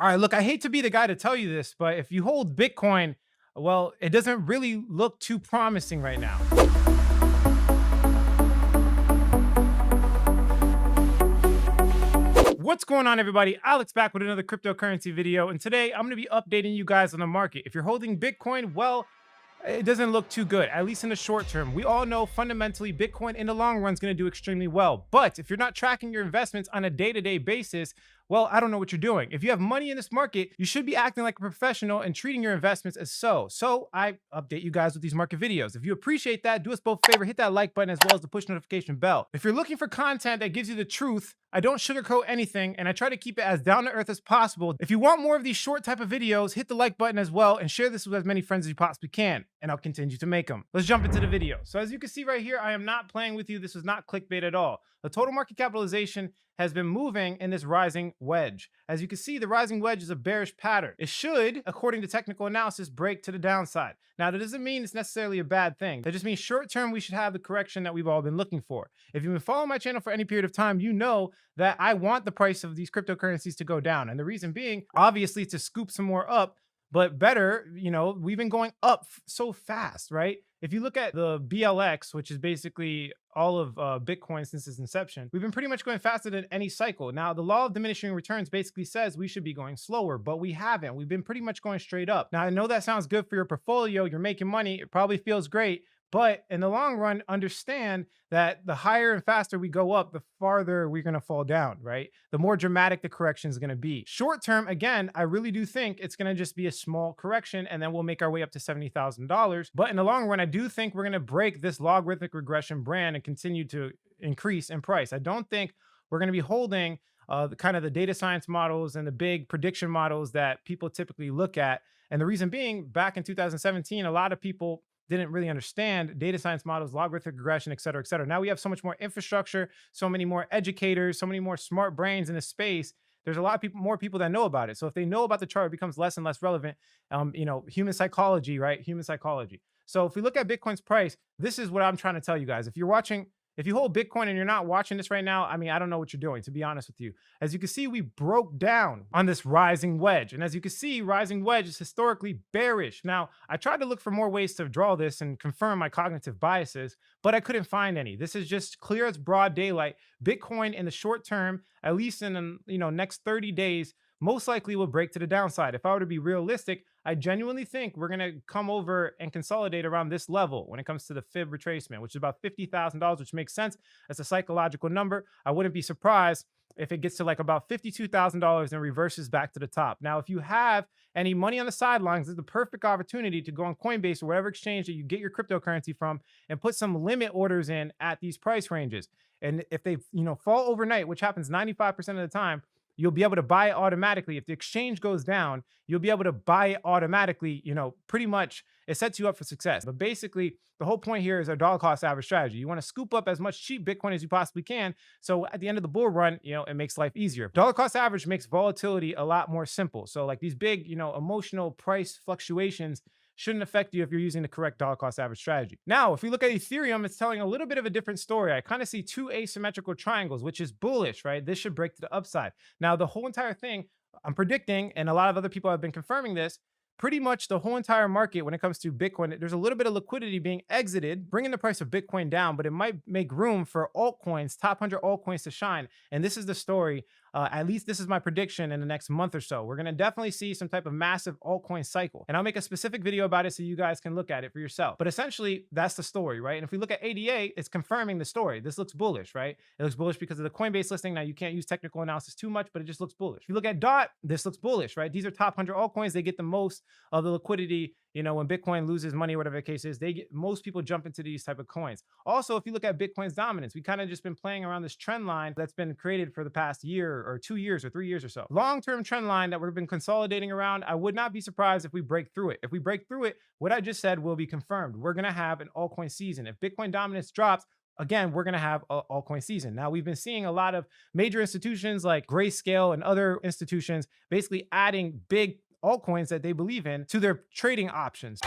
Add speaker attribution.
Speaker 1: All right, look, I hate to be the guy to tell you this, but if you hold Bitcoin, well, it doesn't really look too promising right now. What's going on, everybody? Alex back with another cryptocurrency video, and today I'm going to be updating you guys on the market. If you're holding Bitcoin, well, it doesn't look too good, at least in the short term. We all know fundamentally Bitcoin in the long run is going to do extremely well. But if you're not tracking your investments on a day-to-day basis, well, I don't know what you're doing. If you have money in this market, you should be acting like a professional and treating your investments as so. So I update you guys with these market videos. If you appreciate that, do us both a favor, hit that like button as well as the push notification bell. If you're looking for content that gives you the truth, I don't sugarcoat anything and I try to keep it as down to earth as possible. If you want more of these short type of videos, hit the like button as well and share this with as many friends as you possibly can, and I'll continue to make them. Let's jump into the video. So as you can see right here, I am not playing with you. This is not clickbait at all. The total market capitalization has been moving in this rising wedge. As you can see, the rising wedge is a bearish pattern. It should, according to technical analysis, break to the downside. Now, that doesn't mean it's necessarily a bad thing. That just means short term, we should have the correction that we've all been looking for. If you've been following my channel for any period of time, you know that I want the price of these cryptocurrencies to go down. And the reason being, obviously, to scoop some more up, but better, we've been going up so fast, right? If you look at the BLX, which is basically all of Bitcoin since its inception, we've been pretty much going faster than any cycle. Now, the law of diminishing returns basically says we should be going slower, but we haven't. We've been pretty much going straight up. Now, I know that sounds good for your portfolio. You're making money. It probably feels great. But in the long run, understand that the higher and faster we go up, the farther we're going to fall down, right? The more dramatic the correction is going to be. Short term, again, I really do think it's going to just be a small correction and then we'll make our way up to $70,000. But in the long run, I do think we're going to break this logarithmic regression brand and continue to increase in price. I don't think we're going to be holding the kind of the data science models and the big prediction models that people typically look at. And the reason being, back in 2017, a lot of people didn't really understand data science models, logarithmic regression, et cetera, et cetera. Now we have so much more infrastructure, so many more educators, so many more smart brains in the space. There's a lot of people, more people that know about it. So if they know about the chart, it becomes less and less relevant. Human psychology, right? Human psychology. So if we look at Bitcoin's price, this is what I'm trying to tell you guys. If you hold Bitcoin and you're not watching this right now, I mean, I don't know what you're doing, to be honest with you. As you can see, we broke down on this rising wedge. And as you can see, rising wedge is historically bearish. Now, I tried to look for more ways to draw this and confirm my cognitive biases, but I couldn't find any. This is just clear as broad daylight. Bitcoin in the short term, at least in the next 30 days, most likely will break to the downside. If I were to be realistic, I genuinely think we're going to come over and consolidate around this level when it comes to the fib retracement, which is about $50,000, which makes sense. That's a psychological number. I wouldn't be surprised if it gets to like about $52,000 and reverses back to the top. Now, if you have any money on the sidelines, this is the perfect opportunity to go on Coinbase or whatever exchange that you get your cryptocurrency from and put some limit orders in at these price ranges. And if they, fall overnight, which happens 95% of the time, you'll be able to buy it automatically. If the exchange goes down, you'll be able to buy it automatically. Pretty much it sets you up for success. But basically, the whole point here is a dollar cost average strategy. You want to scoop up as much cheap Bitcoin as you possibly can. So at the end of the bull run, it makes life easier. Dollar cost average makes volatility a lot more simple. So like these big, emotional price fluctuations shouldn't affect you if you're using the correct dollar cost average strategy. Now, if we look at Ethereum, it's telling a little bit of a different story. I kind of see two asymmetrical triangles, which is bullish, right? This should break to the upside. Now, the whole entire thing, I'm predicting, and a lot of other people have been confirming this, pretty much the whole entire market when it comes to Bitcoin, there's a little bit of liquidity being exited, bringing the price of Bitcoin down, but it might make room for altcoins, top 100 altcoins to shine. And this is the story. At least this is my prediction in the next month or so. We're going to definitely see some type of massive altcoin cycle. And I'll make a specific video about it so you guys can look at it for yourself. But essentially, that's the story, right? And if we look at ADA, it's confirming the story. This looks bullish, right? It looks bullish because of the Coinbase listing. Now, you can't use technical analysis too much, but it just looks bullish. If you look at DOT, this looks bullish, right? These are top 100 altcoins. They get the most of the liquidity. When Bitcoin loses money, whatever the case is, most people jump into these type of coins. Also, if you look at Bitcoin's dominance, we kind of just been playing around this trend line that's been created for the past year or 2 years or 3 years or so. Long-term trend line that we've been consolidating around. I would not be surprised if we break through it. If we break through it, what I just said will be confirmed. We're going to have an altcoin season. If Bitcoin dominance drops, again, we're going to have an altcoin season. Now, we've been seeing a lot of major institutions like Grayscale and other institutions basically adding big altcoins that they believe in to their trading options.